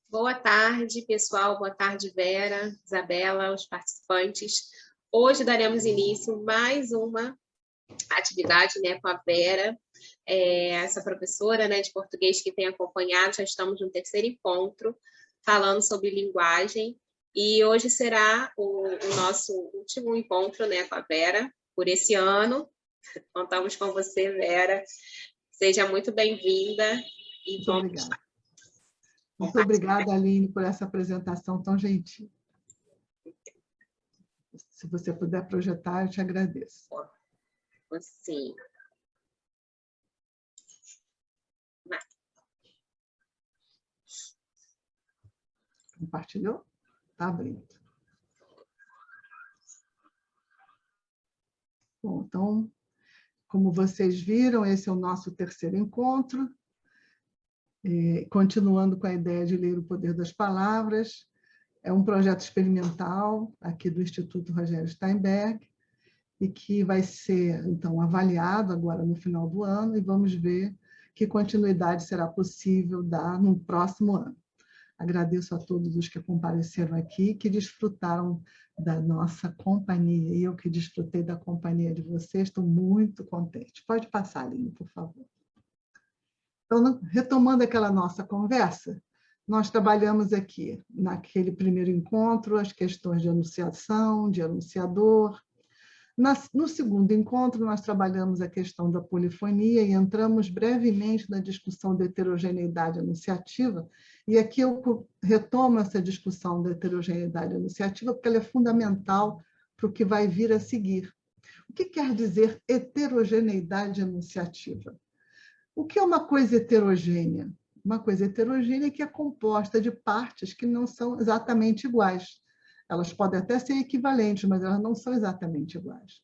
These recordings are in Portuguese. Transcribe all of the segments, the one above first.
Boa tarde, pessoal. Boa tarde, Vera, Isabela, os participantes. Hoje daremos início a mais uma atividade, com a Vera, essa professora, de português que tem acompanhado. Já estamos no terceiro encontro, falando sobre linguagem. E hoje será o nosso último encontro, com a Vera, por esse ano. Contamos com você, Vera. Seja muito bem-vinda. Muito obrigada. Muito obrigada, Aline, por essa apresentação tão gentil. Se você puder projetar, eu te agradeço. Sim. Compartilhou? Está abrindo. Bom, então, como vocês viram, esse é o nosso terceiro encontro. Continuando com a ideia de ler o poder das palavras, é um projeto experimental aqui do Instituto Rogério Steinberg e que vai ser, então, avaliado agora no final do ano e vamos ver que continuidade será possível dar no próximo ano. Agradeço a todos os que compareceram aqui, que desfrutaram da nossa companhia, e eu que desfrutei da companhia de vocês, estou muito contente. Pode passar, Aline, por favor. Então, retomando aquela nossa conversa, nós trabalhamos aqui, naquele primeiro encontro, as questões de enunciação, de enunciador. No segundo encontro, nós trabalhamos a questão da polifonia e entramos brevemente na discussão da heterogeneidade enunciativa, e aqui eu retomo essa discussão da heterogeneidade enunciativa, porque ela é fundamental para o que vai vir a seguir. O que quer dizer heterogeneidade enunciativa? O que é uma coisa heterogênea? Uma coisa heterogênea que é composta de partes que não são exatamente iguais. Elas podem até ser equivalentes, mas elas não são exatamente iguais.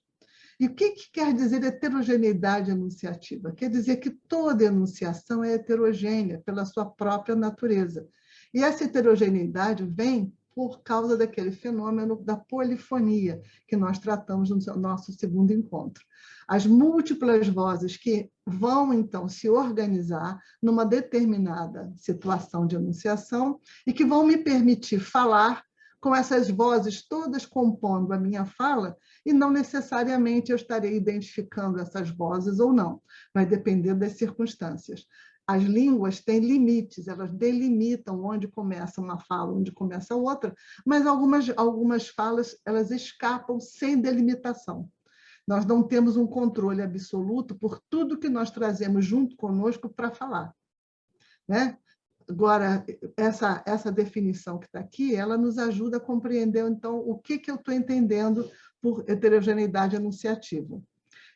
E o que quer dizer heterogeneidade enunciativa? Quer dizer que toda enunciação é heterogênea pela sua própria natureza. E essa heterogeneidade vem por causa daquele fenômeno da polifonia, que nós tratamos no nosso segundo encontro. As múltiplas vozes que vão, então, se organizar numa determinada situação de enunciação e que vão me permitir falar com essas vozes todas compondo a minha fala, e não necessariamente eu estarei identificando essas vozes ou não. Vai depender das circunstâncias. As línguas têm limites, elas delimitam onde começa uma fala, onde começa outra, mas algumas falas elas escapam sem delimitação. Nós não temos um controle absoluto por tudo que nós trazemos junto conosco para falar, né? Agora, essa definição que está aqui, ela nos ajuda a compreender, então, o que eu estou entendendo por heterogeneidade enunciativa.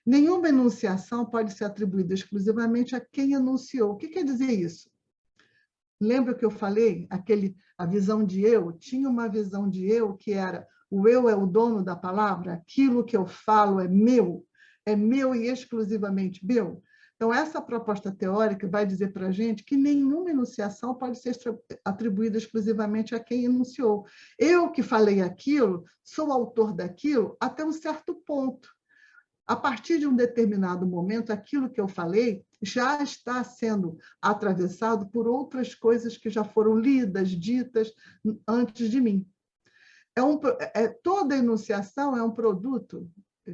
Nenhuma enunciação pode ser atribuída exclusivamente a quem enunciou. O que quer dizer isso? Lembra que eu falei? A visão de eu? Tinha uma visão de eu que era o eu é o dono da palavra, aquilo que eu falo é meu e exclusivamente meu. Então, essa proposta teórica vai dizer para a gente que nenhuma enunciação pode ser atribuída exclusivamente a quem enunciou. Eu que falei aquilo, sou autor daquilo até um certo ponto. A partir de um determinado momento, aquilo que eu falei já está sendo atravessado por outras coisas que já foram lidas, ditas antes de mim. Toda enunciação é um produto,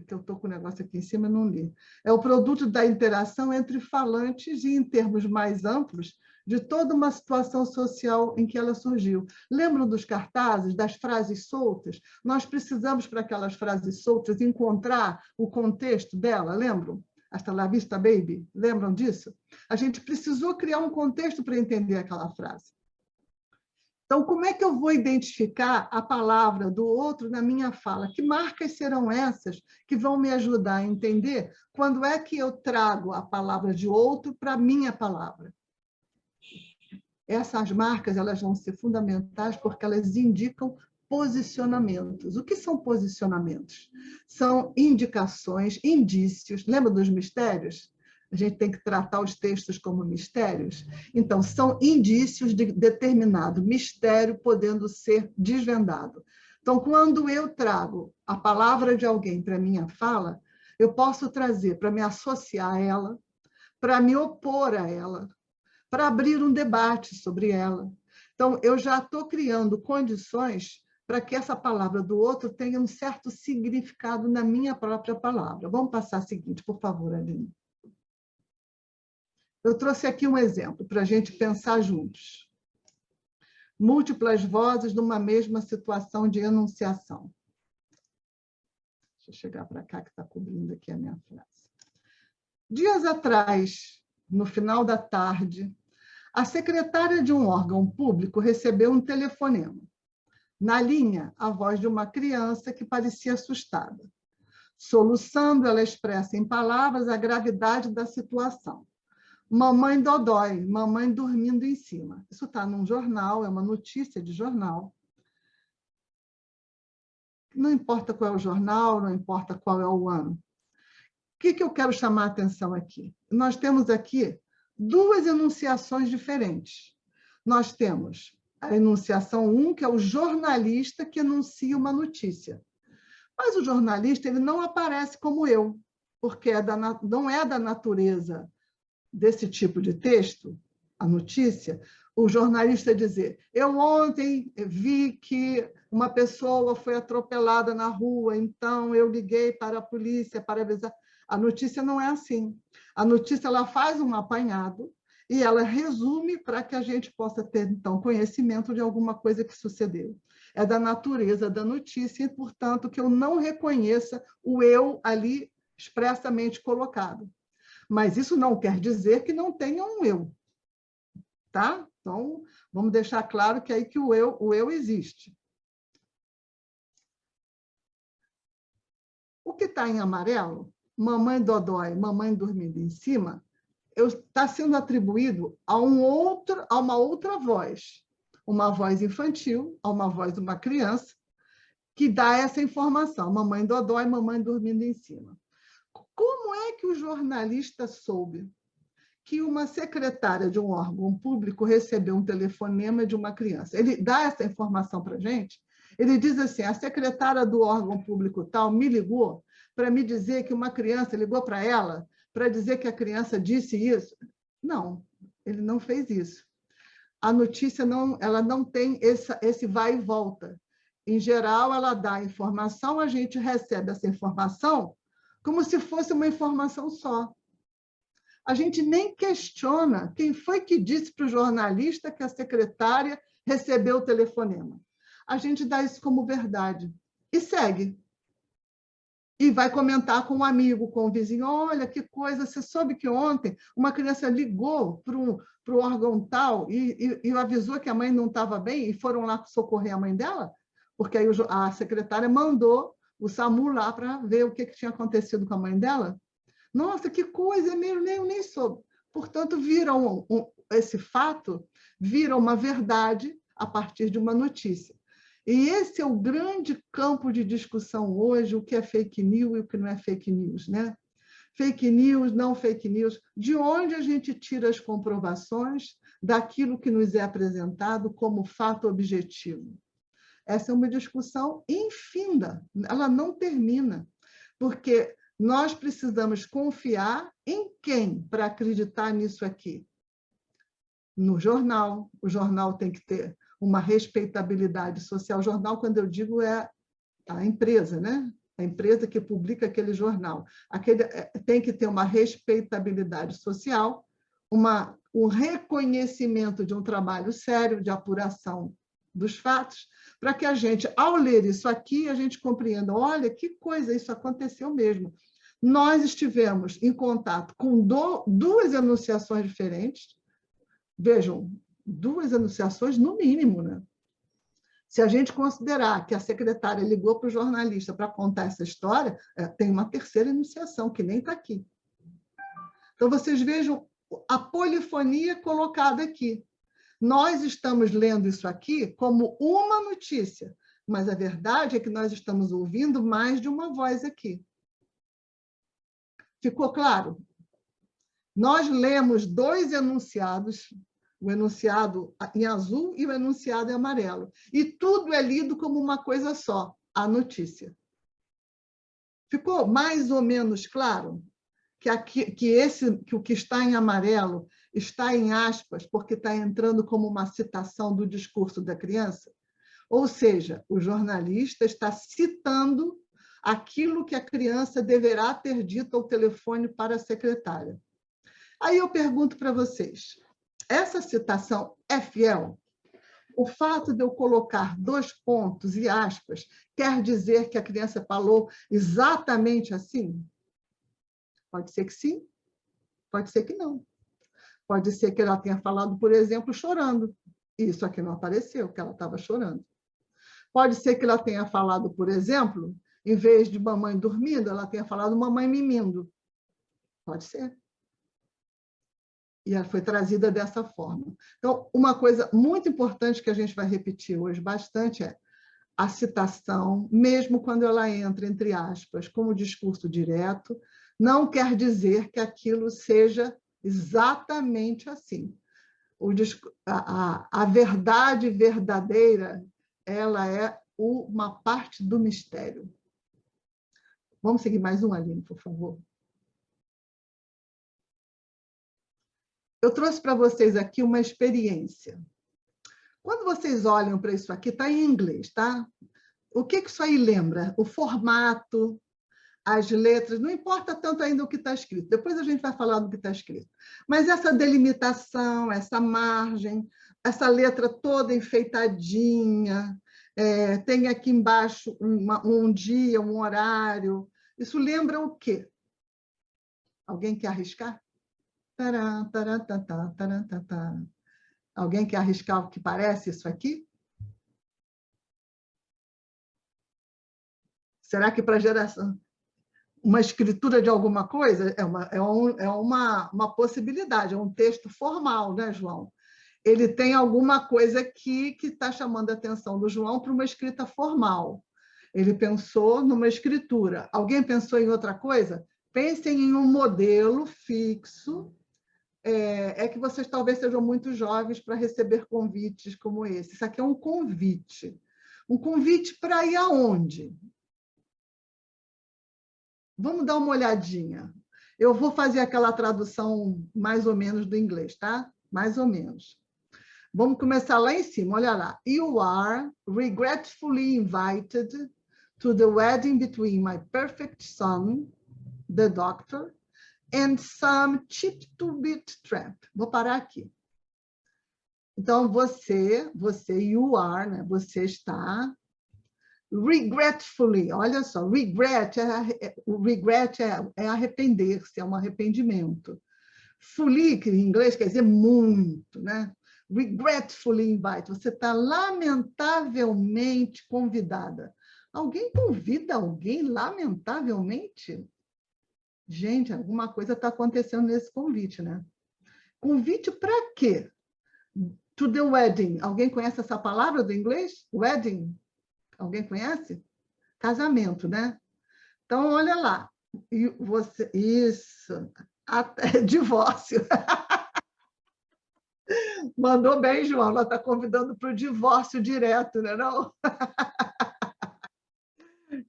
que eu estou com o negócio aqui em cima, não li, é o produto da interação entre falantes e, em termos mais amplos, de toda uma situação social em que ela surgiu. Lembram dos cartazes, das frases soltas? Nós precisamos, para aquelas frases soltas, encontrar o contexto dela, lembram? Hasta la vista, baby? Lembram disso? A gente precisou criar um contexto para entender aquela frase. Então, como é que eu vou identificar a palavra do outro na minha fala? Que marcas serão essas que vão me ajudar a entender quando é que eu trago a palavra de outro para a minha palavra? Essas marcas elas vão ser fundamentais porque elas indicam posicionamentos. O que são posicionamentos? São indicações, indícios. Lembra dos mistérios? A gente tem que tratar os textos como mistérios. Então, são indícios de determinado mistério podendo ser desvendado. Então, quando eu trago a palavra de alguém para a minha fala, eu posso trazer para me associar a ela, para me opor a ela, para abrir um debate sobre ela. Então, eu já estou criando condições para que essa palavra do outro tenha um certo significado na minha própria palavra. Vamos passar a seguinte, por favor, Aline. Eu trouxe aqui um exemplo para a gente pensar juntos. Múltiplas vozes numa mesma situação de enunciação. Deixa eu chegar para cá, que está cobrindo aqui a minha frase. Dias atrás, no final da tarde, a secretária de um órgão público recebeu um telefonema. Na linha, a voz de uma criança que parecia assustada. Soluçando, ela expressa em palavras a gravidade da situação. Mamãe dodói, mamãe dormindo em cima. Isso está num jornal, é uma notícia de jornal. Não importa qual é o jornal, não importa qual é o ano. O que eu quero chamar a atenção aqui? Nós temos aqui duas enunciações diferentes. Nós temos a enunciação 1, que é o jornalista que enuncia uma notícia. Mas o jornalista ele não aparece como eu, porque não é da natureza desse tipo de texto, a notícia, o jornalista dizer: eu ontem vi que uma pessoa foi atropelada na rua, então eu liguei para a polícia para avisar. A notícia não é assim. A notícia ela faz um apanhado e ela resume para que a gente possa ter, então, conhecimento de alguma coisa que sucedeu. É da natureza da notícia e, portanto, que eu não reconheça o eu ali expressamente colocado. Mas isso não quer dizer que não tenha um eu. Tá? Então, vamos deixar claro que aí que o eu existe. O que está em amarelo, mamãe dodói, mamãe dormindo em cima, está sendo atribuído a uma outra voz. Uma voz infantil, a uma voz de uma criança, que dá essa informação, mamãe dodói, mamãe dormindo em cima. Como é que o jornalista soube que uma secretária de um órgão público recebeu um telefonema de uma criança? Ele dá essa informação para a gente. Ele diz assim: a secretária do órgão público tal me ligou para me dizer que uma criança ligou para ela para dizer que a criança disse isso. Não, ele não fez isso. A notícia ela não tem esse vai e volta. Em geral, ela dá a informação, a gente recebe essa informação como se fosse uma informação só. A gente nem questiona quem foi que disse para o jornalista que a secretária recebeu o telefonema. A gente dá isso como verdade e segue. E vai comentar com um amigo, com um vizinho: olha, que coisa, você soube que ontem uma criança ligou para o órgão tal e avisou que a mãe não estava bem e foram lá socorrer a mãe dela? Porque aí a secretária mandou o SAMU lá para ver o que tinha acontecido com a mãe dela. Nossa, que coisa, eu nem soube. Portanto, esse fato vira uma verdade a partir de uma notícia. E esse é o grande campo de discussão hoje, o que é fake news e o que não é fake news, né? Fake news, não fake news, de onde a gente tira as comprovações daquilo que nos é apresentado como fato objetivo. Essa é uma discussão infinda, ela não termina, porque nós precisamos confiar em quem para acreditar nisso aqui? No jornal. O jornal tem que ter uma respeitabilidade social. O jornal, quando eu digo, é a empresa, né? A empresa que publica aquele jornal. Tem que ter uma respeitabilidade social, um reconhecimento de um trabalho sério de apuração dos fatos, para que a gente, ao ler isso aqui, a gente compreenda: olha, que coisa, isso aconteceu mesmo. Nós estivemos em contato com duas enunciações diferentes. Vejam, duas enunciações no mínimo, né? Se a gente considerar que a secretária ligou para o jornalista para contar essa história, tem uma terceira enunciação, que nem está aqui. Então, vocês vejam a polifonia colocada aqui. Nós estamos lendo isso aqui como uma notícia, mas a verdade é que nós estamos ouvindo mais de uma voz aqui. Ficou claro? Nós lemos dois enunciados, o enunciado em azul e o enunciado em amarelo. E tudo é lido como uma coisa só, a notícia. Ficou mais ou menos claro que o que está em amarelo está em aspas, porque está entrando como uma citação do discurso da criança? Ou seja, o jornalista está citando aquilo que a criança deverá ter dito ao telefone para a secretária. Aí eu pergunto para vocês, essa citação é fiel? O fato de eu colocar 2 pontos e aspas quer dizer que a criança falou exatamente assim? Pode ser que sim, pode ser que não. Pode ser que ela tenha falado, por exemplo, chorando. Isso aqui não apareceu, que ela estava chorando. Pode ser que ela tenha falado, por exemplo, em vez de mamãe dormindo, ela tenha falado mamãe mimindo. Pode ser. E ela foi trazida dessa forma. Então, uma coisa muito importante que a gente vai repetir hoje bastante é a citação, mesmo quando ela entra entre aspas, como discurso direto, não quer dizer que aquilo seja exatamente assim. A verdade verdadeira, ela é uma parte do mistério. Vamos seguir mais um, Aline, por favor. Eu trouxe para vocês aqui uma experiência. Quando vocês olham para isso aqui, está em inglês, tá? O que isso aí lembra? O formato, as letras, não importa tanto ainda o que está escrito. Depois a gente vai falar do que está escrito. Mas essa delimitação, essa margem, essa letra toda enfeitadinha, tem aqui embaixo um dia, um horário. Isso lembra o quê? Alguém quer arriscar? Tará, tará, tará, tará, tará. Alguém quer arriscar o que parece isso aqui? Será que para a geração... Uma escritura de alguma coisa é uma possibilidade, é um texto formal, né, João? Ele tem alguma coisa aqui que está chamando a atenção do João para uma escrita formal. Ele pensou numa escritura. Alguém pensou em outra coisa? Pensem em um modelo fixo. É que vocês talvez sejam muito jovens para receber convites como esse. Isso aqui é um convite. Um convite para ir aonde? Vamos dar uma olhadinha. Eu vou fazer aquela tradução mais ou menos do inglês, tá? Mais ou menos. Vamos começar lá em cima, olha lá. You are regretfully invited to the wedding between my perfect son, the doctor, and some cheap-to-beat tramp. Vou parar aqui. Então, you are, né? Você está regretfully, olha só, regret é arrepender-se, é um arrependimento. Fully, que em inglês quer dizer muito, né? Regretfully invite, você está lamentavelmente convidada. Alguém convida alguém lamentavelmente? Gente, alguma coisa está acontecendo nesse convite, né? Convite para quê? To the wedding. Alguém conhece essa palavra do inglês? Wedding? Alguém conhece? Casamento, né? Então, olha lá. Isso. Até divórcio. Mandou bem, João. Ela está convidando para o divórcio direto, né? Não?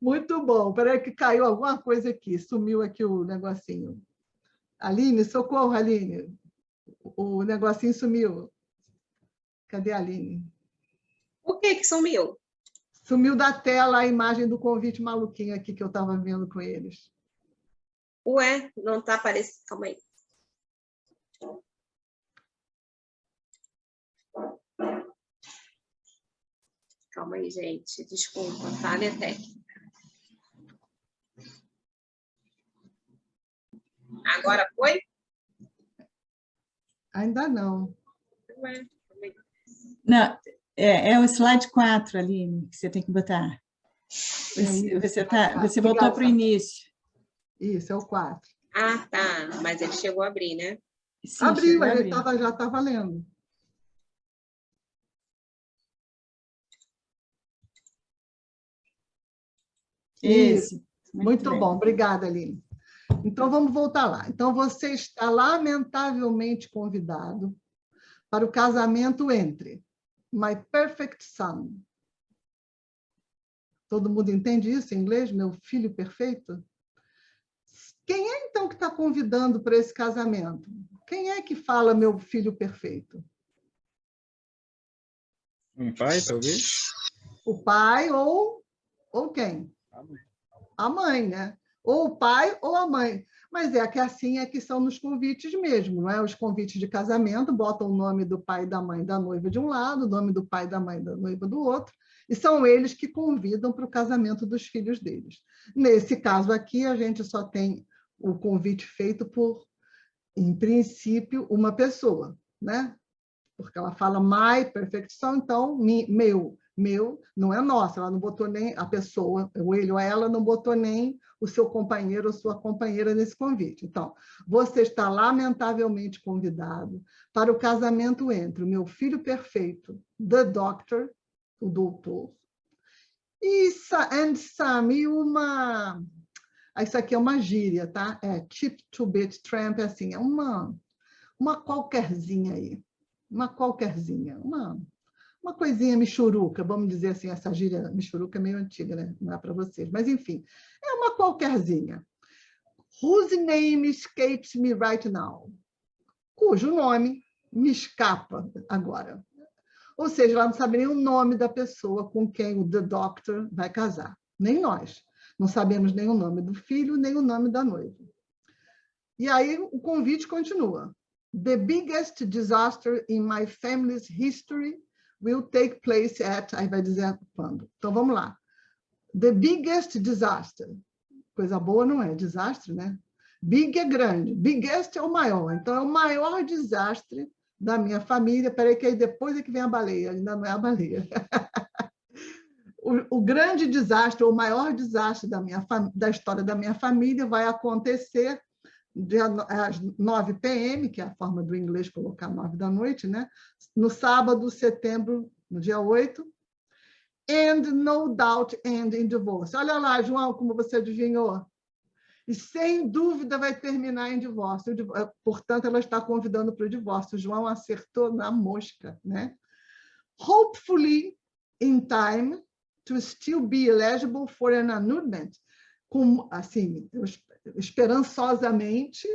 Muito bom. Espera aí que caiu alguma coisa aqui. Sumiu aqui o negocinho. Aline, socorro, Aline. O negocinho sumiu. Cadê a Aline? O que sumiu? Sumiu da tela a imagem do convite maluquinho aqui que eu estava vendo com eles. Ué, não está aparecendo. Calma aí. Calma aí, gente. Desculpa, falha técnica. Agora foi? Ainda não. Ué, não, é o slide 4, Aline, que você tem que botar. Você voltou para o início. Isso, é o 4. Ah, tá. Mas ele chegou a abrir, né? Sim, abriu, ele já estava lendo. Isso. Muito bom, obrigada, Aline. Então, vamos voltar lá. Então, você está lamentavelmente convidado para o casamento entre My Perfect Son. Todo mundo entende isso em inglês? Meu filho perfeito? Quem é, então, que está convidando para esse casamento? Quem é que fala meu filho perfeito? Um pai, talvez? O pai ou quem? A mãe, né? Ou o pai ou a mãe. Mas é que assim é que são nos convites mesmo, não é? Os convites de casamento botam o nome do pai e da mãe da noiva de um lado, o nome do pai e da mãe da noiva do outro, e são eles que convidam para o casamento dos filhos deles. Nesse caso aqui, a gente só tem o convite feito por, em princípio, uma pessoa, né? Porque ela fala my perfeição, então meu não é nosso, ela não botou nem a pessoa, ou ele ou ela não botou nem o seu companheiro ou sua companheira nesse convite. Então, você está lamentavelmente convidado para o casamento entre o meu filho perfeito, the doctor, o doutor, e Sam, e uma... Isso aqui é uma gíria, tá? É cheap to beat tramp, é assim, é uma qualquerzinha aí. Uma qualquerzinha, uma coisinha michuruca, vamos dizer assim, essa gíria michuruca é meio antiga, né? Não é para vocês, mas enfim, é uma qualquerzinha. Whose name escapes me right now? Cujo nome me escapa agora. Ou seja, ela não sabe nem o nome da pessoa com quem o The Doctor vai casar. Nem nós. Não sabemos nem o nome do filho, nem o nome da noiva. E aí o convite continua. The biggest disaster in my family's history will take place at... Aí vai dizer quando. Então, vamos lá. The biggest disaster. Coisa boa não é, desastre, né? Big é grande, biggest é o maior. Então, é o maior desastre da minha família. Peraí que aí depois é que vem a baleia, ainda não é a baleia. O grande desastre, o maior desastre da história da minha família vai acontecer às 9 p.m., que é a forma do inglês colocar 9 da noite, né? No sábado, setembro, no dia 8, and no doubt end in divorce. Olha lá, João, como você adivinhou. E sem dúvida vai terminar em divórcio. Portanto, ela está convidando para o divórcio. O João acertou na mosca, né? Hopefully, in time, to still be eligible for an annulment. Assim, esperançosamente,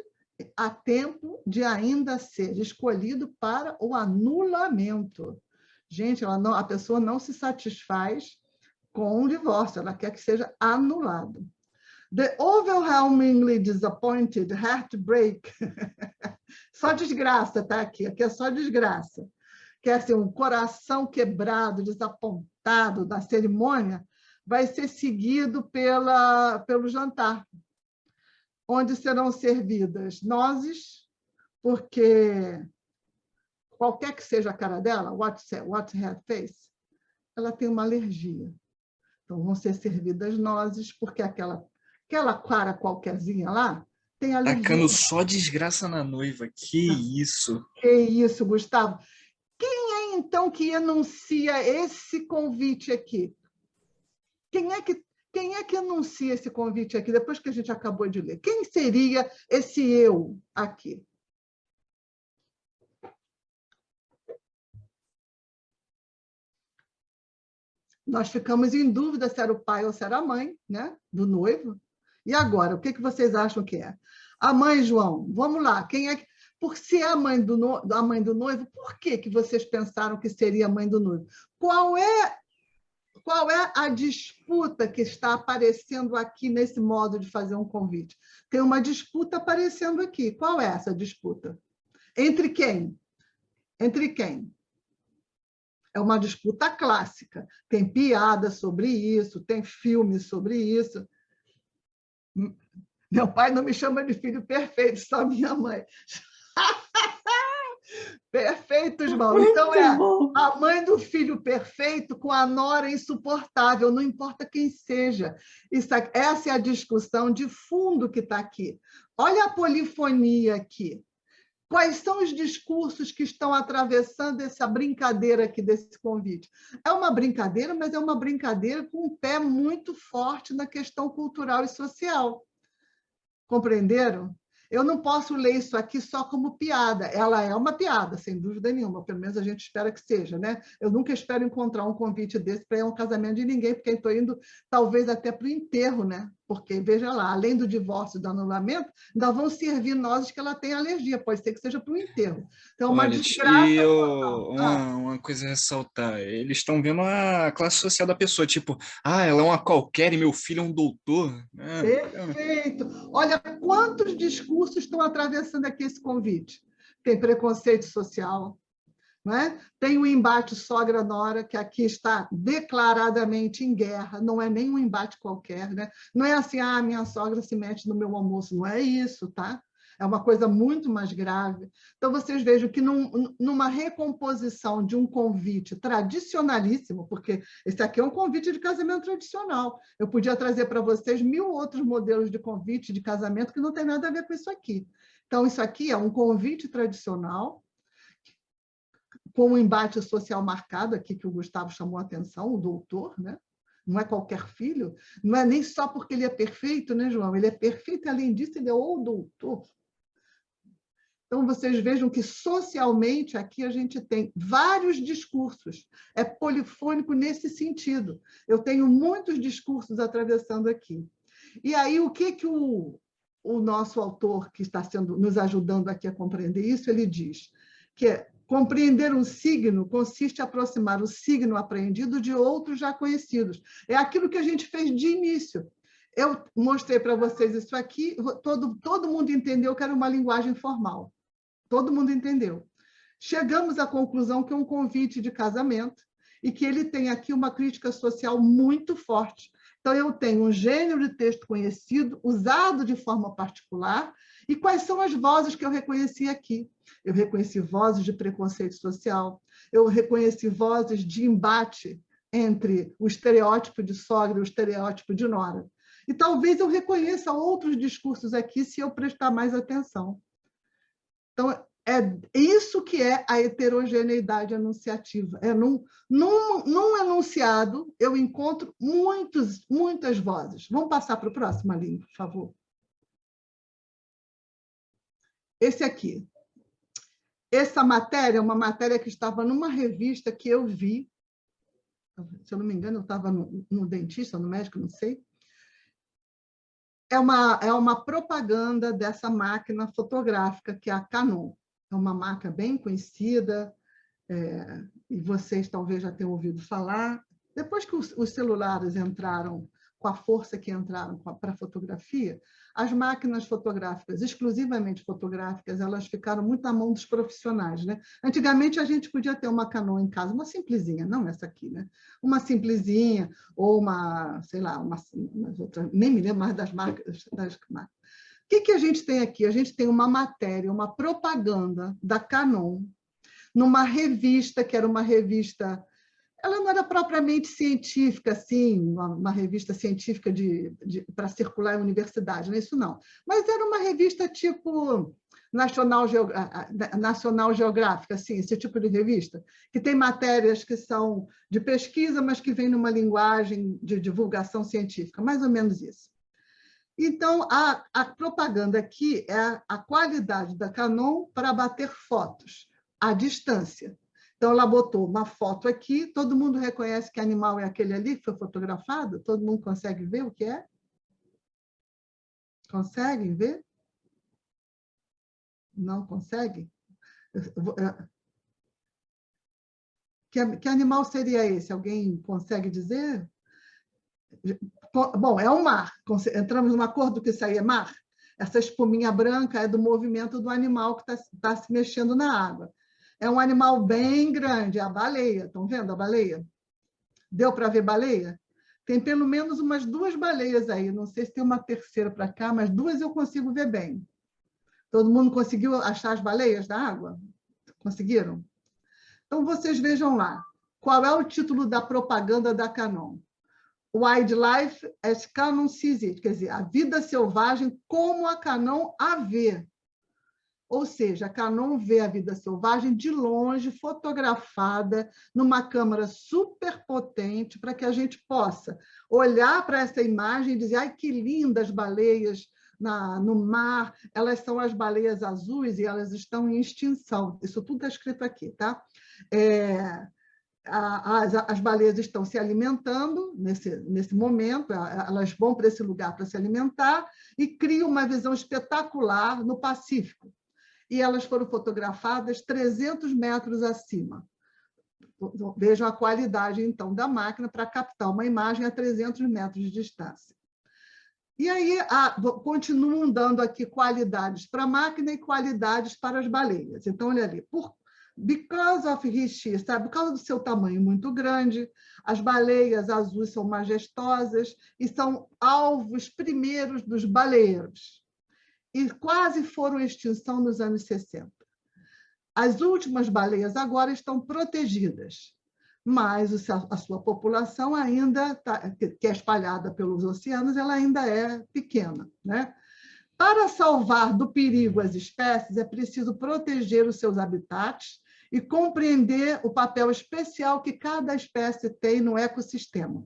a tempo de ainda ser escolhido para o anulamento. Gente, a pessoa não se satisfaz com o divórcio, ela quer que seja anulado. The overwhelmingly disappointed heartbreak. Só desgraça, tá? Aqui é só desgraça. Que é assim, um coração quebrado, desapontado da cerimônia, vai ser seguido pelo jantar, onde serão servidas nozes, porque qualquer que seja a cara dela, what's her face, ela tem uma alergia. Então, vão ser servidas nozes, porque aquela cara qualquerzinha lá tem alergia. Tacando só desgraça na noiva. Que isso? Que isso, Gustavo. Quem é, então, que enuncia esse convite aqui? Quem é que anuncia esse convite aqui, depois que a gente acabou de ler? Quem seria esse eu aqui? Nós ficamos em dúvida se era o pai ou se era a mãe, né, do noivo. E agora, o que vocês acham que é? A mãe, João, vamos lá. Quem é que... Por ser a mãe do noivo, por que vocês pensaram que seria a mãe do noivo? Qual é a disputa que está aparecendo aqui nesse modo de fazer um convite? Tem uma disputa aparecendo aqui. Qual é essa disputa? Entre quem? Entre quem? É uma disputa clássica. Tem piada sobre isso, tem filme sobre isso. Meu pai não me chama de filho perfeito, só minha mãe. Perfeito, João. Então, a mãe do filho perfeito com a nora insuportável, não importa quem seja. Essa é a discussão de fundo que está aqui. Olha a polifonia aqui. Quais são os discursos que estão atravessando essa brincadeira aqui desse convite? É uma brincadeira, mas é uma brincadeira com um pé muito forte na questão cultural e social. Compreenderam? Eu não posso ler isso aqui só como piada. Ela é uma piada, sem dúvida nenhuma, pelo menos a gente espera que seja, né? Eu nunca espero encontrar um convite desse para ir a um casamento de ninguém, porque estou indo talvez até para o enterro, né? porque, veja lá, além do divórcio e do anulamento, ainda vão servir nozes que ela tem alergia, pode ser que seja para o enterro. Então, é uma Olha, desgraça total. uma coisa a ressaltar, eles estão vendo a classe social da pessoa, tipo, ela é uma qualquer e meu filho é um doutor. Perfeito. Olha quantos discursos estão atravessando aqui esse convite. Tem preconceito social, não é? Tem o embate sogra-nora, que aqui está declaradamente em guerra, não é nem um embate qualquer, né? Não é assim, minha sogra se mete no meu almoço, não é isso, tá? É uma coisa muito mais grave. Então, vocês vejam que numa recomposição de um convite tradicionalíssimo, porque esse aqui é um convite de casamento tradicional, eu podia trazer para vocês 1000 outros modelos de convite de casamento que não tem nada a ver com isso aqui. Então, isso aqui é um convite tradicional, com um embate social marcado aqui, que o Gustavo chamou a atenção, o doutor, né? Não é qualquer filho, não é nem só porque ele é perfeito, né, João? Ele é perfeito e, além disso, ele é o doutor. Então, vocês vejam que, socialmente, aqui a gente tem vários discursos. É polifônico nesse sentido. Eu tenho muitos discursos atravessando aqui. E aí, o que o nosso autor, que está nos ajudando aqui a compreender isso, ele diz que compreender um signo consiste em aproximar o signo apreendido de outros já conhecidos. É aquilo que a gente fez de início. Eu mostrei para vocês isso aqui, todo mundo entendeu que era uma linguagem formal. Todo mundo entendeu. Chegamos à conclusão que é um convite de casamento e que ele tem aqui uma crítica social muito forte. Então, eu tenho um gênero de texto conhecido, usado de forma particular, e quais são as vozes que eu reconheci aqui? Eu reconheci vozes de preconceito social, eu reconheci vozes de embate entre o estereótipo de sogra e o estereótipo de nora. E talvez eu reconheça outros discursos aqui se eu prestar mais atenção. Então, é isso que é a heterogeneidade anunciativa. É num enunciado, eu encontro muitas vozes. Vamos passar para o próximo, Aline, por favor. Esse aqui. Essa matéria é uma matéria que estava numa revista que eu vi, se eu não me engano, eu estava no dentista, no médico, não sei. É uma propaganda dessa máquina fotográfica, que é a Canon. É uma marca bem conhecida, e vocês talvez já tenham ouvido falar. Depois que os celulares entraram, com a força que entraram para a fotografia, as máquinas fotográficas, exclusivamente fotográficas, elas ficaram muito na mão dos profissionais, né? Antigamente, a gente podia ter uma Canon em casa, uma simplesinha, não essa aqui, né? Uma simplesinha, ou uma, sei lá, umas outras, nem me lembro mais das marcas. O que a gente tem aqui? A gente tem uma matéria, uma propaganda da Canon, numa revista, que era uma revista... Ela não era propriamente científica, assim, uma revista científica para circular em universidade, não é isso não. Mas era uma revista tipo National Geographic, assim, esse tipo de revista, que tem matérias que são de pesquisa, mas que vêm numa linguagem de divulgação científica, mais ou menos isso. Então, a propaganda aqui é a qualidade da Canon para bater fotos à distância. Então, ela botou uma foto aqui, todo mundo reconhece que animal é aquele ali que foi fotografado? Todo mundo consegue ver o que é? Conseguem ver? Não conseguem? Que animal seria esse? Alguém consegue dizer? Bom, é o mar. Entramos num acordo que isso aí é mar? Essa espuminha branca é do movimento do animal que está se mexendo na água. É um animal bem grande, é a baleia. Estão vendo a baleia? Deu para ver baleia? Tem pelo menos umas 2 baleias aí. Não sei se tem uma terceira para cá, mas 2 eu consigo ver bem. Todo mundo conseguiu achar as baleias da água? Conseguiram? Então, vocês vejam lá. Qual é o título da propaganda da Canon? Wildlife as Canon sees it, quer dizer, a vida selvagem como a Canon a vê. Ou seja, a Canon vê a vida selvagem de longe, fotografada, numa câmera super potente, para que a gente possa olhar para essa imagem e dizer: ai, que lindas baleias no mar, elas são as baleias azuis e elas estão em extinção. Isso tudo está escrito aqui, tá? as baleias estão se alimentando nesse momento, elas vão para esse lugar para se alimentar e criam uma visão espetacular no Pacífico. E elas foram fotografadas 300 metros acima. Vejam a qualidade, então, da máquina para captar uma imagem a 300 metros de distância. E aí, continuam dando aqui qualidades para a máquina e qualidades para as baleias. Então, olha ali, because of his sheer, sabe? Por causa do seu tamanho muito grande, as baleias azuis são majestosas e são alvos primeiros dos baleeiros. E quase foram em extinção nos anos 60. As últimas baleias agora estão protegidas, mas a sua população ainda, que é espalhada pelos oceanos, ela ainda é pequena, né? Para salvar do perigo as espécies, é preciso proteger os seus habitats e compreender o papel especial que cada espécie tem no ecossistema.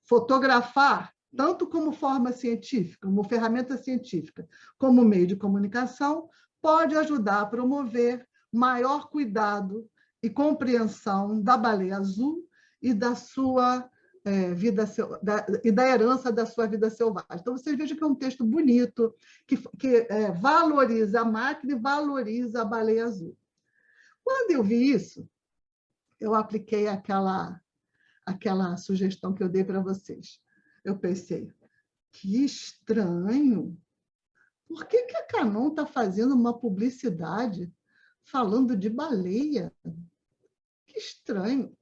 Fotografar, tanto como forma científica, como ferramenta científica, como meio de comunicação, pode ajudar a promover maior cuidado e compreensão da baleia azul e da sua e da herança da sua vida selvagem. Então, vocês vejam que é um texto bonito, que valoriza a máquina e valoriza a baleia azul. Quando eu vi isso, eu apliquei aquela sugestão que eu dei para vocês. Eu pensei, que estranho! Por que a Canon está fazendo uma publicidade falando de baleia? Que estranho!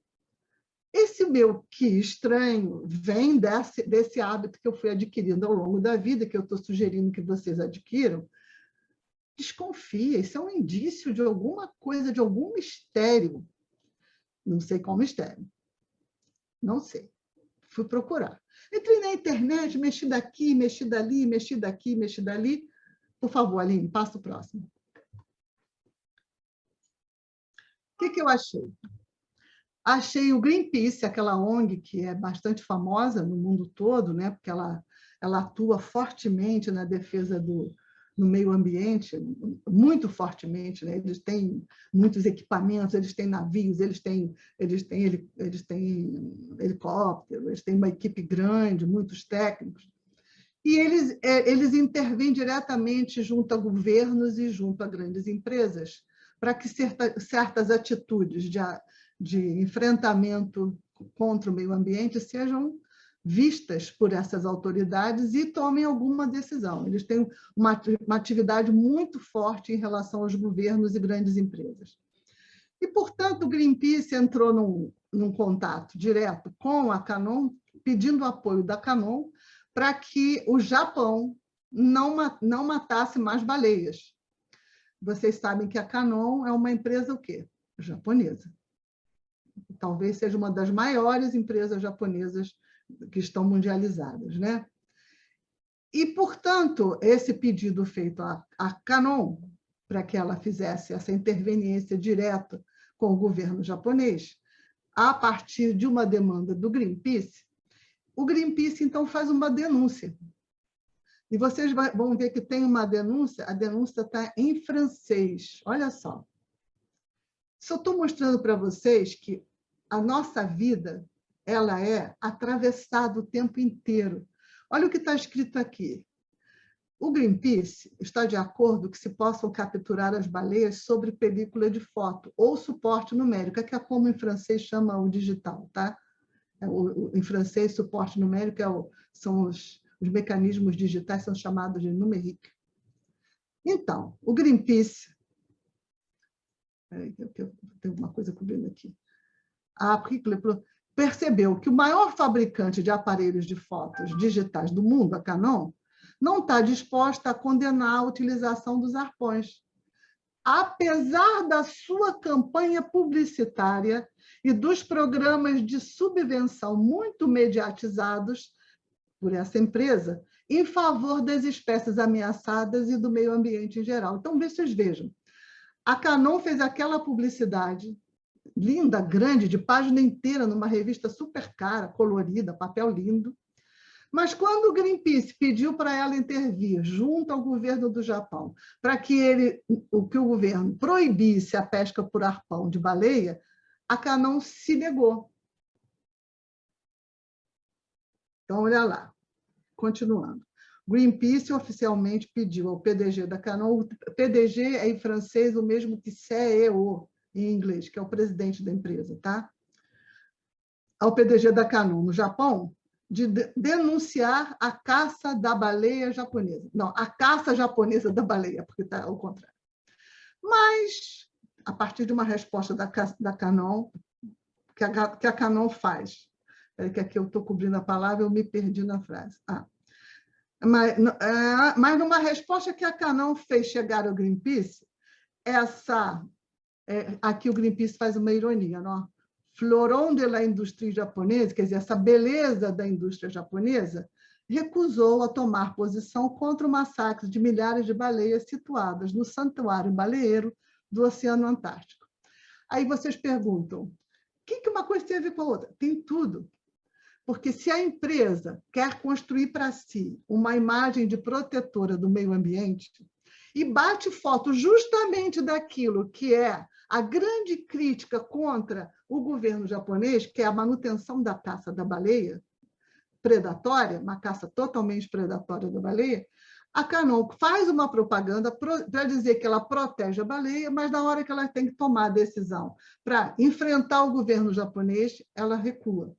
Esse meu que estranho vem desse hábito que eu fui adquirindo ao longo da vida, que eu estou sugerindo que vocês adquiram. Desconfia, isso é um indício de alguma coisa, de algum mistério. Não sei qual mistério. Não sei. Fui procurar. Entrei na internet, mexi daqui, mexi dali, mexi daqui, mexi dali. Por favor, Aline, passa o próximo. O que eu achei? Achei o Greenpeace, aquela ONG que é bastante famosa no mundo todo, né? Porque ela atua fortemente na defesa do meio ambiente, muito fortemente, né? Eles têm muitos equipamentos, eles têm navios, eles têm helicóptero, eles têm uma equipe grande, muitos técnicos. E eles intervêm diretamente junto a governos e junto a grandes empresas para que certas atitudes de enfrentamento contra o meio ambiente sejam vistas por essas autoridades e tomem alguma decisão. Eles têm uma atividade muito forte em relação aos governos e grandes empresas. E, portanto, o Greenpeace entrou num contato direto com a Canon, pedindo apoio da Canon para que o Japão não matasse mais baleias. Vocês sabem que a Canon é uma empresa o quê? Japonesa. Talvez seja uma das maiores empresas japonesas que estão mundializadas, né? E, portanto, esse pedido feito à Canon, para que ela fizesse essa interveniência direta com o governo japonês, a partir de uma demanda do Greenpeace, o Greenpeace, então, faz uma denúncia. E vocês vão ver que tem uma denúncia, a denúncia está em francês. Olha só. Só estou mostrando para vocês que a nossa vida ela é atravessada o tempo inteiro. Olha o que está escrito aqui. O Greenpeace está de acordo que se possam capturar as baleias sobre película de foto ou suporte numérico, que é como em francês chama o digital, tá? Em francês, suporte numérico são os mecanismos digitais, são chamados de numérique. Então, o Greenpeace... Tem uma coisa cobrindo aqui. Percebeu que o maior fabricante de aparelhos de fotos digitais do mundo, a Canon, não está disposta a condenar a utilização dos arpões, apesar da sua campanha publicitária e dos programas de subvenção muito mediatizados por essa empresa em favor das espécies ameaçadas e do meio ambiente em geral. Então, vocês vejam, a Canon fez aquela publicidade linda, grande, de página inteira, numa revista super cara, colorida, papel lindo. Mas quando o Greenpeace pediu para ela intervir junto ao governo do Japão, para que o governo proibisse a pesca por arpão de baleia, a Canon se negou. Então, olha lá, continuando. Greenpeace oficialmente pediu ao PDG da Canon, PDG é em francês o mesmo que CEO em inglês, que é o presidente da empresa, tá? Ao PDG da Canon, no Japão, de denunciar a caça da baleia japonesa. Não, a caça japonesa da baleia, porque está ao contrário. Mas, a partir de uma resposta da Canon, que a Canon faz, que aqui eu estou cobrindo a palavra, eu me perdi na frase. Mas numa resposta que a Canon fez chegar ao Greenpeace, aqui o Greenpeace faz uma ironia, não? Fleuron de la indústria japonesa, quer dizer, essa beleza da indústria japonesa, recusou a tomar posição contra o massacre de milhares de baleias situadas no santuário baleeiro do Oceano Antártico. Aí vocês perguntam, o que uma coisa tem a ver com a outra? Tem tudo. Porque se a empresa quer construir para si uma imagem de protetora do meio ambiente e bate foto justamente daquilo que é a grande crítica contra o governo japonês, que é a manutenção da caça da baleia predatória, uma caça totalmente predatória da baleia, a Canon faz uma propaganda para dizer que ela protege a baleia, mas na hora que ela tem que tomar a decisão para enfrentar o governo japonês, ela recua.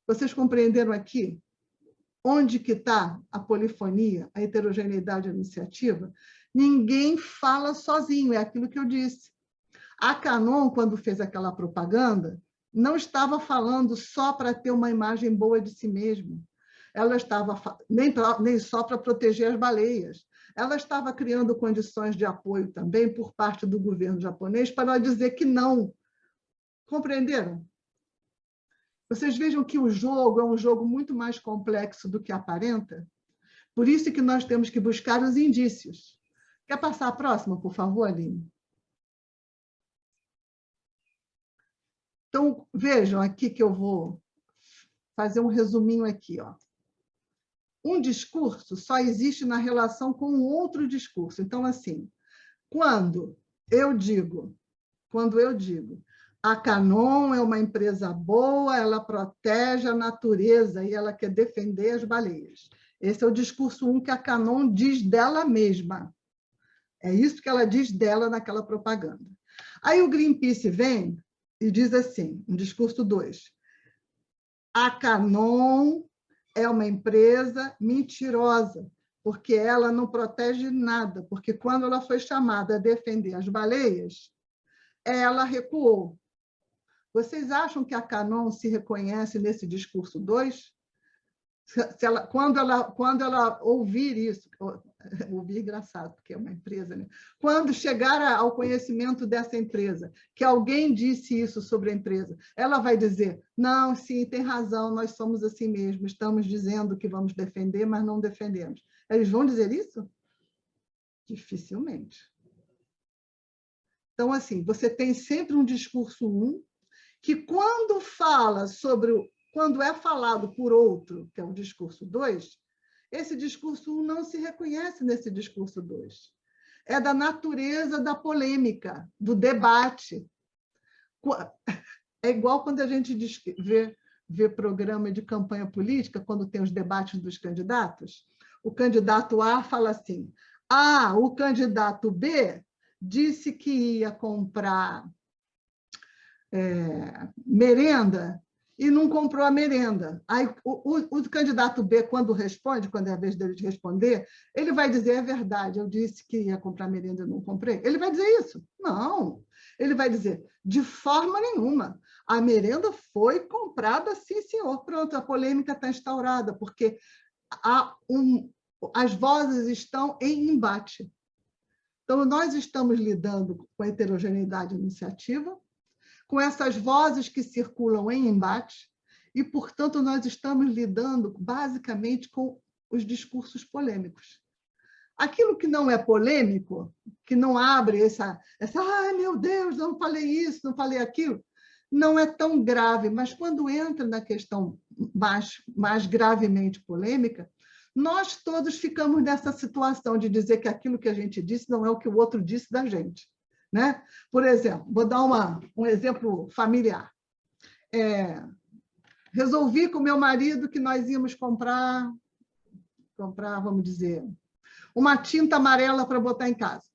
Vocês compreenderam aqui onde que está a polifonia, a heterogeneidade iniciativa? Ninguém fala sozinho, é aquilo que eu disse. A Canon, quando fez aquela propaganda, não estava falando só para ter uma imagem boa de si mesma. Ela estava nem só para proteger as baleias. Ela estava criando condições de apoio também por parte do governo japonês para dizer que não. Compreenderam? Vocês vejam que o jogo é um jogo muito mais complexo do que aparenta. Por isso que nós temos que buscar os indícios. Quer passar a próxima, por favor, Aline? Então, vejam aqui que eu vou fazer um resuminho aqui. Ó. Um discurso só existe na relação com um outro discurso. Então, assim, quando eu digo, a Canon é uma empresa boa, ela protege a natureza e ela quer defender as baleias. Esse é o discurso 1 que a Canon diz dela mesma. É isso que ela diz dela naquela propaganda. Aí o Greenpeace vem e diz assim, no discurso 2, a Canon é uma empresa mentirosa, porque ela não protege nada, porque quando ela foi chamada a defender as baleias, ela recuou. Vocês acham que a Canon se reconhece nesse discurso 2? Quando ela ouvir isso, ouvir engraçado, porque é uma empresa, né? Quando chegar ao conhecimento dessa empresa, que alguém disse isso sobre a empresa, ela vai dizer, não, sim, tem razão, nós somos assim mesmo, estamos dizendo que vamos defender, mas não defendemos. Eles vão dizer isso? Dificilmente. Então, assim, você tem sempre um discurso 1, que quando é falado por outro, que é o discurso 2, esse discurso 1 não se reconhece nesse discurso 2. É da natureza da polêmica, do debate. É igual quando a gente vê programa de campanha política, quando tem os debates dos candidatos, o candidato A fala assim, o candidato B disse que ia comprar merenda e não comprou a merenda. Aí o candidato B, quando é a vez dele de responder, ele vai dizer, é verdade, eu disse que ia comprar merenda e não comprei. Ele vai dizer isso? Não. Ele vai dizer, de forma nenhuma. A merenda foi comprada, sim, senhor. Pronto, a polêmica está instaurada, porque as vozes estão em embate. Então, nós estamos lidando com a heterogeneidade iniciativa, com essas vozes que circulam em embate, e, portanto, nós estamos lidando basicamente com os discursos polêmicos. Aquilo que não é polêmico, que não abre ai, meu Deus, não falei isso, não falei aquilo, não é tão grave, mas quando entra na questão mais gravemente polêmica, nós todos ficamos nessa situação de dizer que aquilo que a gente disse não é o que o outro disse da gente. né? Por exemplo, vou dar um exemplo familiar. Resolvi com meu marido que nós íamos comprar, vamos dizer, uma tinta amarela para botar em casa.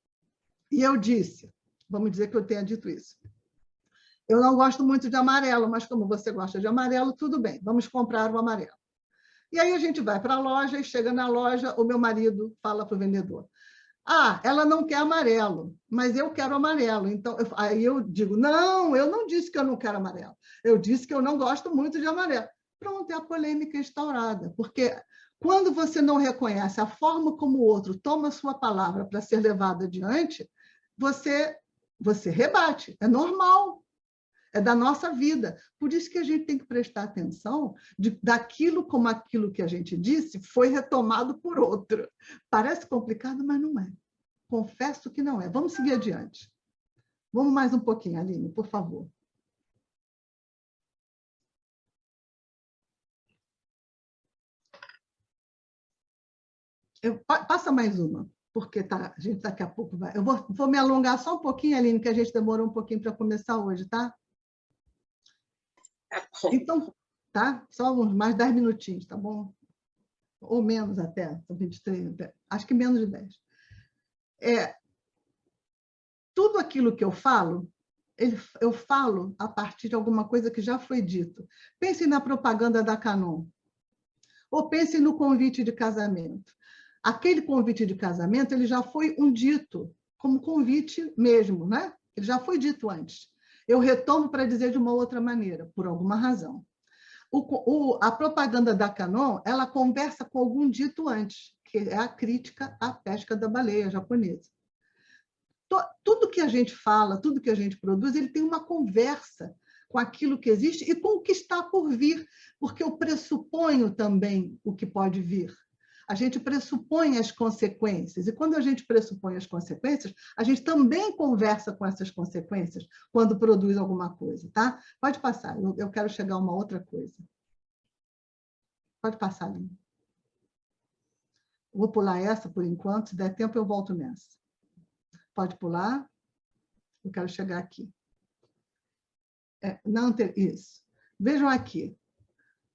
E eu disse, vamos dizer que eu tenha dito isso, eu não gosto muito de amarelo, mas como você gosta de amarelo, tudo bem, vamos comprar o amarelo. E aí a gente vai para a loja e chega na loja, o meu marido fala para o vendedor, ela não quer amarelo, mas eu quero amarelo. Então, aí eu digo, não, eu não disse que eu não quero amarelo, eu disse que eu não gosto muito de amarelo. Pronto, é a polêmica instaurada, porque quando você não reconhece a forma como o outro toma a sua palavra para ser levado adiante, você rebate, é normal. É da nossa vida. Por isso que a gente tem que prestar atenção daquilo como aquilo que a gente disse foi retomado por outro. Parece complicado, mas não é. Confesso que não é. Vamos seguir adiante. Vamos mais um pouquinho, Aline, por favor. Passa mais uma, porque a gente daqui a pouco vai. Eu vou me alongar só um pouquinho, Aline, que a gente demorou um pouquinho para começar hoje, tá? Então, tá? Só uns mais 10 minutinhos, tá bom? Ou menos até, 23, acho que menos de 10. Tudo aquilo que eu falo a partir de alguma coisa que já foi dito. Pensem na propaganda da Canon, ou pensem no convite de casamento. Aquele convite de casamento, ele já foi dito, como convite mesmo, né? Ele já foi dito antes. Eu retomo para dizer de uma outra maneira, por alguma razão. A propaganda da Canon, ela conversa com algum dito antes, que é a crítica à pesca da baleia japonesa. Tudo que a gente fala, tudo que a gente produz, ele tem uma conversa com aquilo que existe e com o que está por vir, porque eu pressuponho também o que pode vir. A gente pressupõe as consequências, e quando a gente pressupõe as consequências, a gente também conversa com essas consequências quando produz alguma coisa, tá? Pode passar, eu quero chegar a uma outra coisa. Pode passar, Aline. Vou pular essa por enquanto, se der tempo eu volto nessa. Pode pular, eu quero chegar aqui. Isso. Vejam aqui.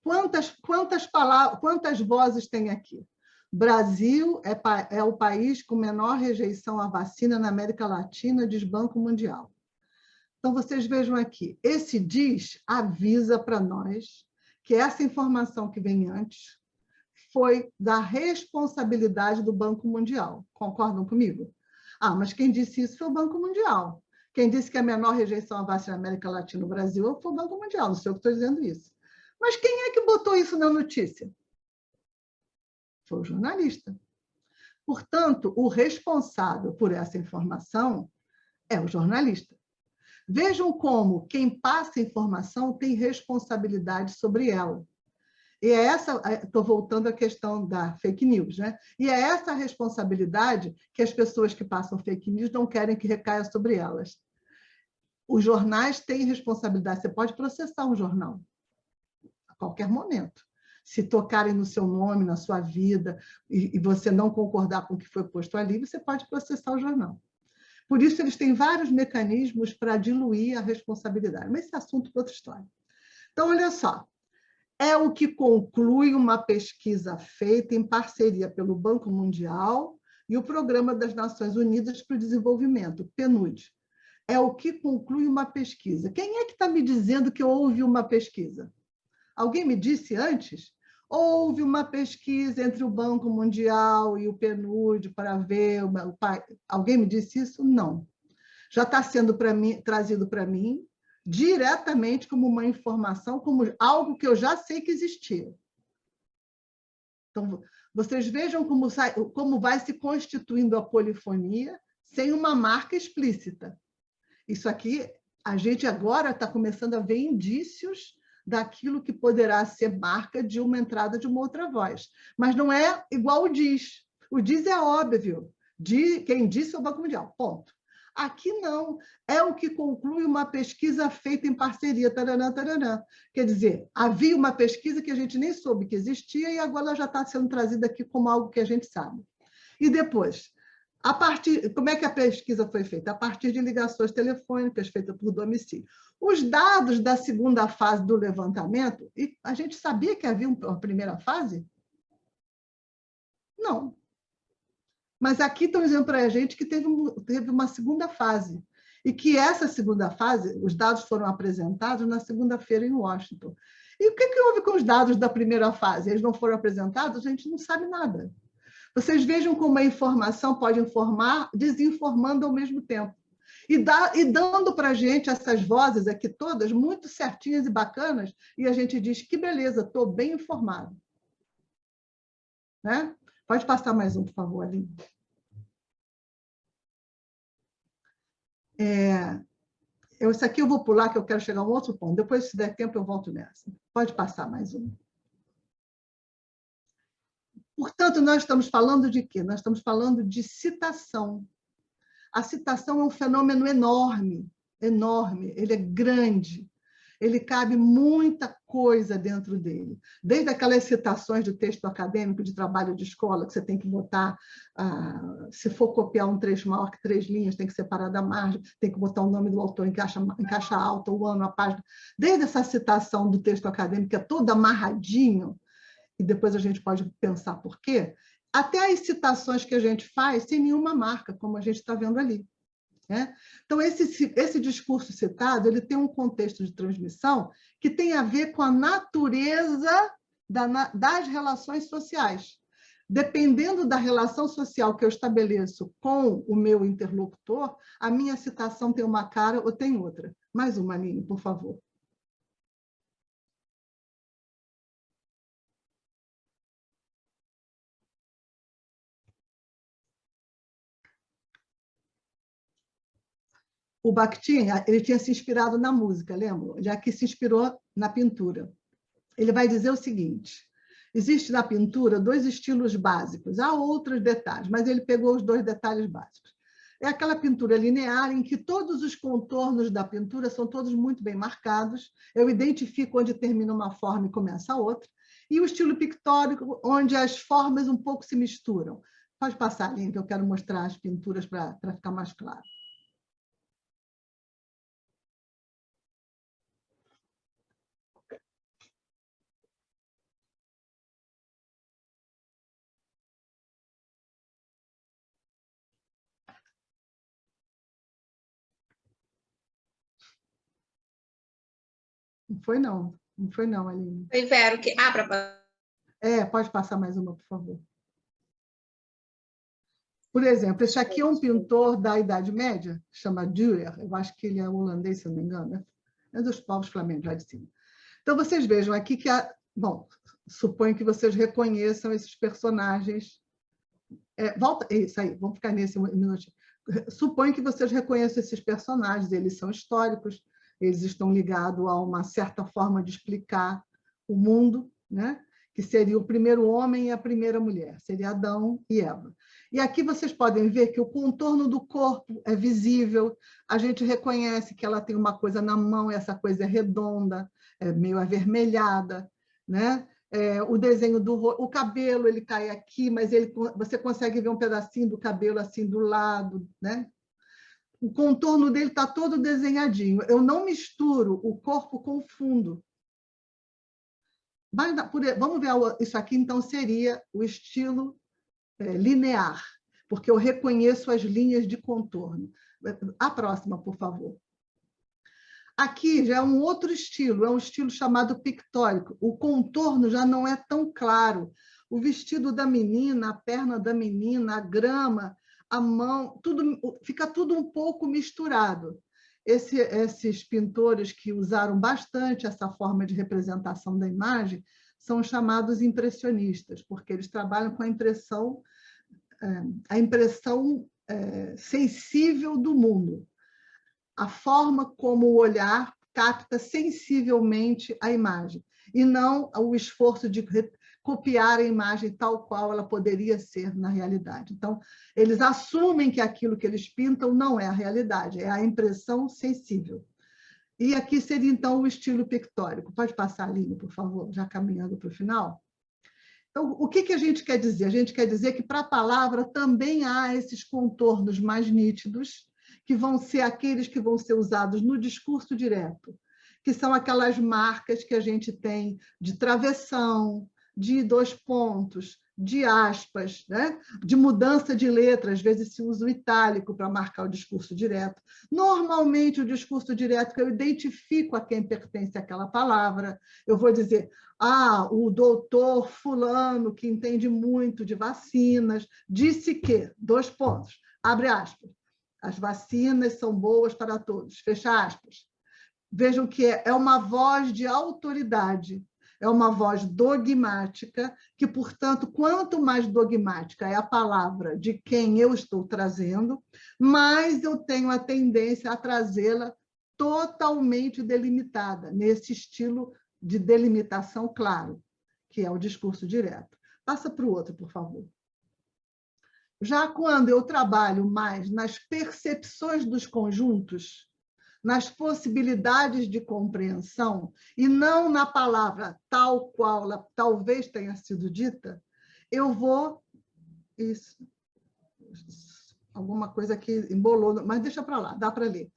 Quantas vozes tem aqui? Brasil é o país com menor rejeição à vacina na América Latina, diz Banco Mundial. Então, vocês vejam aqui, esse diz avisa para nós que essa informação que vem antes foi da responsabilidade do Banco Mundial. Concordam comigo? Mas quem disse isso foi o Banco Mundial. Quem disse que a menor rejeição à vacina na América Latina no Brasil foi o Banco Mundial, não sei eu que estou dizendo isso. Mas quem é que botou isso na notícia? Foi o jornalista. Portanto, o responsável por essa informação é o jornalista. Vejam como quem passa a informação tem responsabilidade sobre ela. E estou voltando à questão da fake news, né? E é essa responsabilidade que as pessoas que passam fake news não querem que recaia sobre elas. Os jornais têm responsabilidade, você pode processar um jornal a qualquer momento. Se tocarem no seu nome, na sua vida, e você não concordar com o que foi posto ali, você pode processar o jornal. Por isso, eles têm vários mecanismos para diluir a responsabilidade. Mas esse assunto é outra história. Então, olha só. É o que conclui uma pesquisa feita em parceria pelo Banco Mundial e o Programa das Nações Unidas para o Desenvolvimento, PNUD. É o que conclui uma pesquisa. Quem é que está me dizendo que houve uma pesquisa? Alguém me disse antes? Houve uma pesquisa entre o Banco Mundial e o PNUD para ver... Alguém me disse isso? Não. Já está sendo trazido para mim diretamente como uma informação, como algo que eu já sei que existia. Então, vocês vejam como vai se constituindo a polifonia sem uma marca explícita. Isso aqui, a gente agora está começando a ver indícios daquilo que poderá ser marca de uma entrada de uma outra voz. Mas não é igual o diz. O diz é óbvio. Quem disse é o Banco Mundial, ponto. Aqui não. É o que conclui uma pesquisa feita em parceria. Taranã, taranã. Quer dizer, havia uma pesquisa que a gente nem soube que existia e agora ela já está sendo trazida aqui como algo que a gente sabe. E depois, Como é que a pesquisa foi feita? A partir de ligações telefônicas feitas por domicílio. Os dados da segunda fase do levantamento, e a gente sabia que havia uma primeira fase? Não. Mas aqui estão dizendo para a gente que teve uma segunda fase, e que essa segunda fase, os dados foram apresentados na segunda-feira em Washington. E o que houve com os dados da primeira fase? Eles não foram apresentados? A gente não sabe nada. Vocês vejam como a informação pode informar, desinformando ao mesmo tempo. E dando para a gente essas vozes aqui todas, muito certinhas e bacanas, e a gente diz, que beleza, estou bem informado. Né? Pode passar mais um, por favor, Aline. Isso aqui eu vou pular, que eu quero chegar a um outro ponto. Depois, se der tempo, eu volto nessa. Pode passar mais um. Portanto, nós estamos falando de quê? Nós estamos falando de citação. A citação é um fenômeno enorme, enorme. Ele é grande. Ele cabe muita coisa dentro dele. Desde aquelas citações do texto acadêmico de trabalho de escola, que você tem que botar, se for copiar um trecho maior que 3 linhas, tem que separar da margem, tem que botar o nome do autor em caixa alta, o ano, a página. Desde essa citação do texto acadêmico, que é todo amarradinho, e depois a gente pode pensar por quê, até as citações que a gente faz sem nenhuma marca, como a gente está vendo ali. Né? Então, esse discurso citado ele tem um contexto de transmissão que tem a ver com a natureza das relações sociais. Dependendo da relação social que eu estabeleço com o meu interlocutor, a minha citação tem uma cara ou tem outra. Mais uma, Aline, por favor. O Bakhtin, ele tinha se inspirado na música, lembra? Já que se inspirou na pintura. Ele vai dizer o seguinte, existe na pintura 2 estilos básicos, há outros detalhes, mas ele pegou os 2 detalhes básicos. É aquela pintura linear em que todos os contornos da pintura são todos muito bem marcados, eu identifico onde termina uma forma e começa a outra, e o estilo pictórico, onde as formas um pouco se misturam. Pode passar, Aline, que eu quero mostrar as pinturas para ficar mais claro. Não foi, não. Não foi, não, Aline. Foi Vero que... Pode passar mais uma, por favor. Por exemplo, esse aqui é um pintor da Idade Média, chama Dürer, eu acho que ele é holandês, se não me engano, é dos povos flamengos lá de cima. Então, vocês vejam aqui que, bom, suponho que vocês reconheçam esses personagens. Isso aí, vamos ficar nesse minutinho. Suponho que vocês reconheçam esses personagens, eles são históricos, eles estão ligados a uma certa forma de explicar o mundo, né? Que seria o primeiro homem e a primeira mulher, seria Adão e Eva. E aqui vocês podem ver que o contorno do corpo é visível, a gente reconhece que ela tem uma coisa na mão, e essa coisa é redonda, é meio avermelhada, né? O desenho o cabelo, ele cai aqui, mas você consegue ver um pedacinho do cabelo assim do lado, né? O contorno dele está todo desenhadinho. Eu não misturo o corpo com o fundo. Vamos ver, isso aqui, então, seria o estilo linear, porque eu reconheço as linhas de contorno. A próxima, por favor. Aqui já é um outro estilo, é um estilo chamado pictórico. O contorno já não é tão claro. O vestido da menina, a perna da menina, a grama, a mão, fica tudo um pouco misturado. Esses pintores que usaram bastante essa forma de representação da imagem são chamados impressionistas, porque eles trabalham com a impressão sensível do mundo. A forma como o olhar capta sensivelmente a imagem, e não o esforço de copiar a imagem tal qual ela poderia ser na realidade. Então, eles assumem que aquilo que eles pintam não é a realidade, é a impressão sensível. E aqui seria, então, o estilo pictórico. Pode passar, Aline, por favor, já caminhando para o final? Então, o que a gente quer dizer? A gente quer dizer que para a palavra também há esses contornos mais nítidos, que vão ser aqueles que vão ser usados no discurso direto, que são aquelas marcas que a gente tem de travessão, de dois pontos, de aspas, né? De mudança de letra, às vezes se usa o itálico para marcar o discurso direto. Normalmente, o discurso direto, que eu identifico a quem pertence àquela palavra, eu vou dizer, o doutor fulano, que entende muito de vacinas, disse que, dois pontos, abre aspas, as vacinas são boas para todos, fecha aspas. Vejam que é uma voz de autoridade, é uma voz dogmática, que, portanto, quanto mais dogmática é a palavra de quem eu estou trazendo, mais eu tenho a tendência a trazê-la totalmente delimitada, nesse estilo de delimitação claro, que é o discurso direto. Passa para o outro, por favor. Já quando eu trabalho mais nas percepções dos conjuntos, nas possibilidades de compreensão, e não na palavra tal qual ela talvez tenha sido dita, eu vou... Isso, alguma coisa que embolou, mas deixa para lá, dá para ler.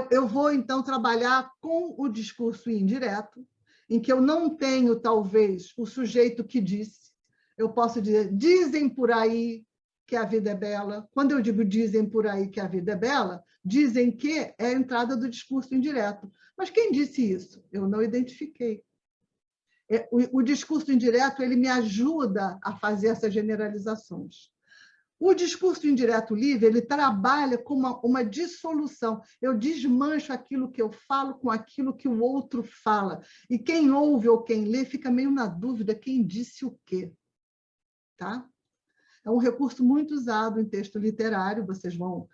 Eu vou, então, trabalhar com o discurso indireto, em que eu não tenho, talvez, o sujeito que disse. Eu posso dizer, dizem por aí que a vida é bela. Quando eu digo dizem por aí que a vida é bela, dizem que é a entrada do discurso indireto. Mas quem disse isso? Eu não identifiquei. O discurso indireto ele me ajuda a fazer essas generalizações. O discurso indireto livre ele trabalha com uma dissolução. Eu desmancho aquilo que eu falo com aquilo que o outro fala. E quem ouve ou quem lê fica meio na dúvida quem disse o quê. Tá? É um recurso muito usado em texto literário, vocês vão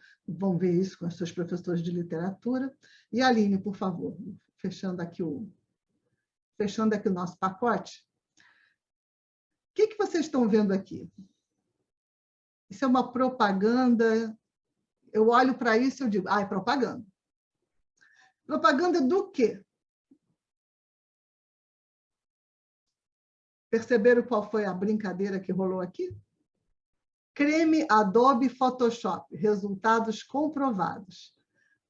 ver isso com os seus professores de literatura. E, Aline, por favor, fechando aqui o nosso pacote. O que vocês estão vendo aqui? Isso é uma propaganda. Eu olho para isso e eu digo, é propaganda. Propaganda do quê? Perceberam qual foi a brincadeira que rolou aqui? Creme Adobe Photoshop, resultados comprovados.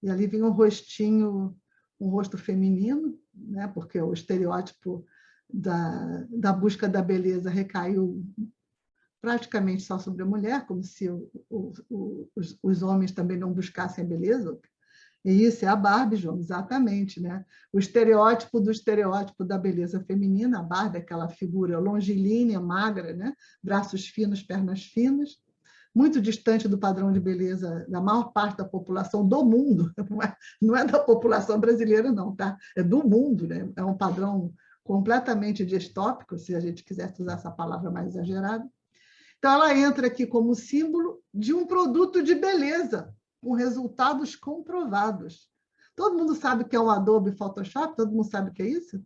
E ali vem um rostinho, um rosto feminino, né? Porque o estereótipo da busca da beleza recaiu praticamente só sobre a mulher, como se os homens também não buscassem a beleza. E isso é a Barbie, João, exatamente, né? O estereótipo da beleza feminina, a Barbie, aquela figura longilínea, magra, né? Braços finos, pernas finas, muito distante do padrão de beleza da maior parte da população do mundo, não é da população brasileira, não, tá? É do mundo, né? É um padrão completamente distópico, se a gente quisesse usar essa palavra mais exagerada. Então, ela entra aqui como símbolo de um produto de beleza, com resultados comprovados. Todo mundo sabe o que é o Adobe Photoshop? Todo mundo sabe o que é isso?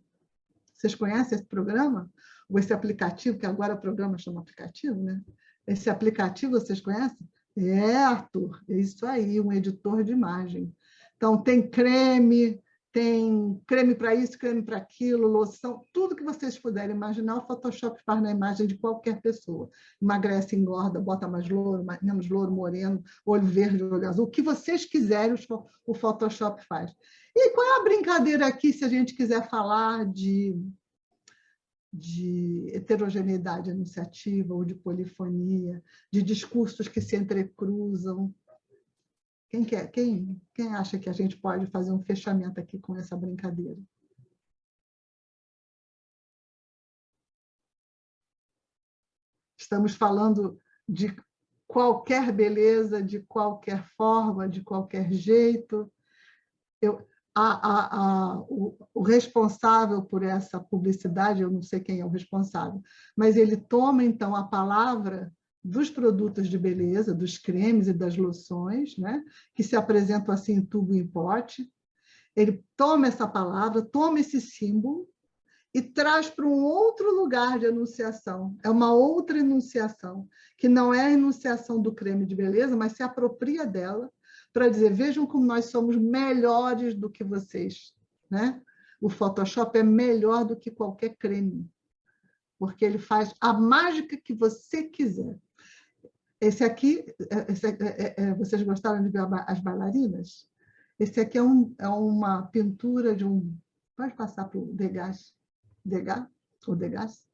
Vocês conhecem esse programa? Ou esse aplicativo, que agora o programa chama aplicativo, né? Esse aplicativo vocês conhecem? Arthur, é isso aí, um editor de imagem. Então, tem creme para isso, creme para aquilo, loção, tudo que vocês puderem imaginar, o Photoshop faz na imagem de qualquer pessoa. Emagrece, engorda, bota mais louro, menos louro, moreno, olho verde, olho azul, o que vocês quiserem, o Photoshop faz. E qual é a brincadeira aqui, se a gente quiser falar de heterogeneidade enunciativa ou de polifonia, de discursos que se entrecruzam? Quem acha que a gente pode fazer um fechamento aqui com essa brincadeira? Estamos falando de qualquer beleza, de qualquer forma, de qualquer jeito. O responsável por essa publicidade, eu não sei quem é o responsável, mas ele toma, então, a palavra dos produtos de beleza, dos cremes e das loções, né, que se apresentam assim em tubo e em pote. Ele toma essa palavra, toma esse símbolo e traz para um outro lugar de enunciação. É uma outra enunciação, que não é a enunciação do creme de beleza, mas se apropria dela para dizer, vejam como nós somos melhores do que vocês, né? O Photoshop é melhor do que qualquer creme. porque ele faz a mágica que você quiser. Esse aqui, vocês gostaram de ver as bailarinas? Esse aqui é uma pintura de um... Pode passar para o Degas? Degas? Ou Degas?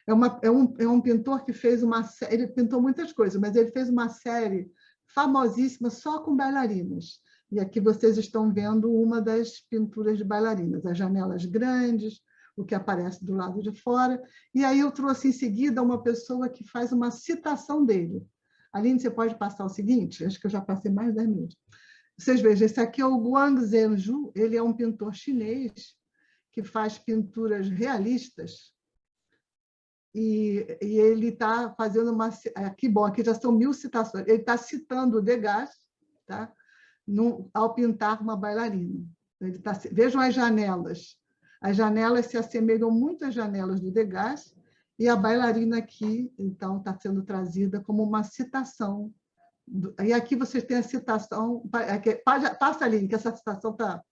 É um pintor que fez uma série... Ele pintou muitas coisas, mas ele fez uma série famosíssima só com bailarinas. E aqui vocês estão vendo uma das pinturas de bailarinas, as janelas grandes, o que aparece do lado de fora. E aí eu trouxe em seguida uma pessoa que faz uma citação dele. Aline, você pode passar o seguinte? Acho que eu já passei mais de 10 minutos. Vocês vejam, esse aqui é o Guang Zhenju, ele é um pintor chinês que faz pinturas realistas. E ele está fazendo uma... Aqui, bom, aqui já são 1000 citações. Ele está citando o Degas, tá? Ao pintar uma bailarina. Ele tá, vejam as janelas. As janelas se assemelham muito às janelas do Degas, e a bailarina aqui, então, está sendo trazida como uma citação. E aqui vocês têm a citação... Passa ali, que essa citação está...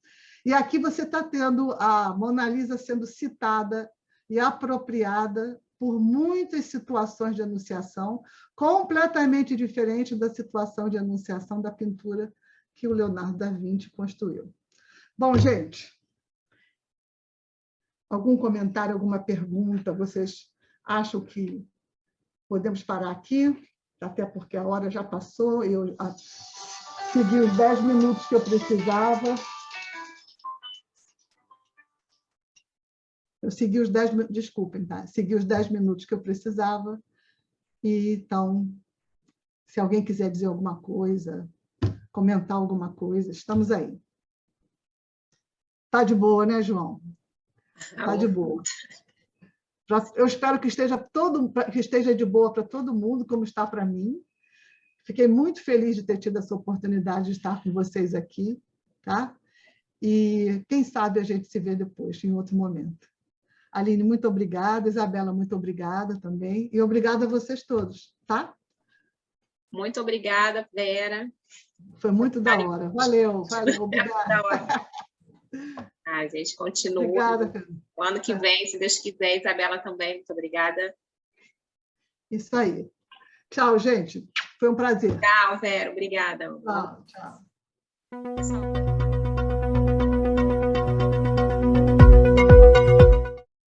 E aqui você está tendo a Mona Lisa sendo citada e apropriada por muitas situações de anunciação, completamente diferente da situação de anunciação da pintura que o Leonardo da Vinci construiu. Bom, gente, algum comentário, alguma pergunta? Vocês acham que podemos parar aqui? Até porque a hora já passou, eu segui os 10 minutos que eu precisava. Eu segui os 10 minutos, desculpem, tá? Segui os 10 minutos que eu precisava. E, então, se alguém quiser dizer alguma coisa, comentar alguma coisa, estamos aí. Está de boa, né, João? Está de boa. Eu espero que esteja de boa para todo mundo, como está para mim. Fiquei muito feliz de ter tido essa oportunidade de estar com vocês aqui, tá? E quem sabe a gente se vê depois, em outro momento. Aline, muito obrigada. Isabela, muito obrigada também. E obrigada a vocês todos, tá? Muito obrigada, Vera. Foi muito da hora. Valeu, obrigada. Da hora. A gente continua. Obrigada. O ano que vem, se Deus quiser, Isabela também. Muito obrigada. Isso aí. Tchau, gente. Foi um prazer. Tchau, Vera. Obrigada. Tchau, tchau. Pessoal.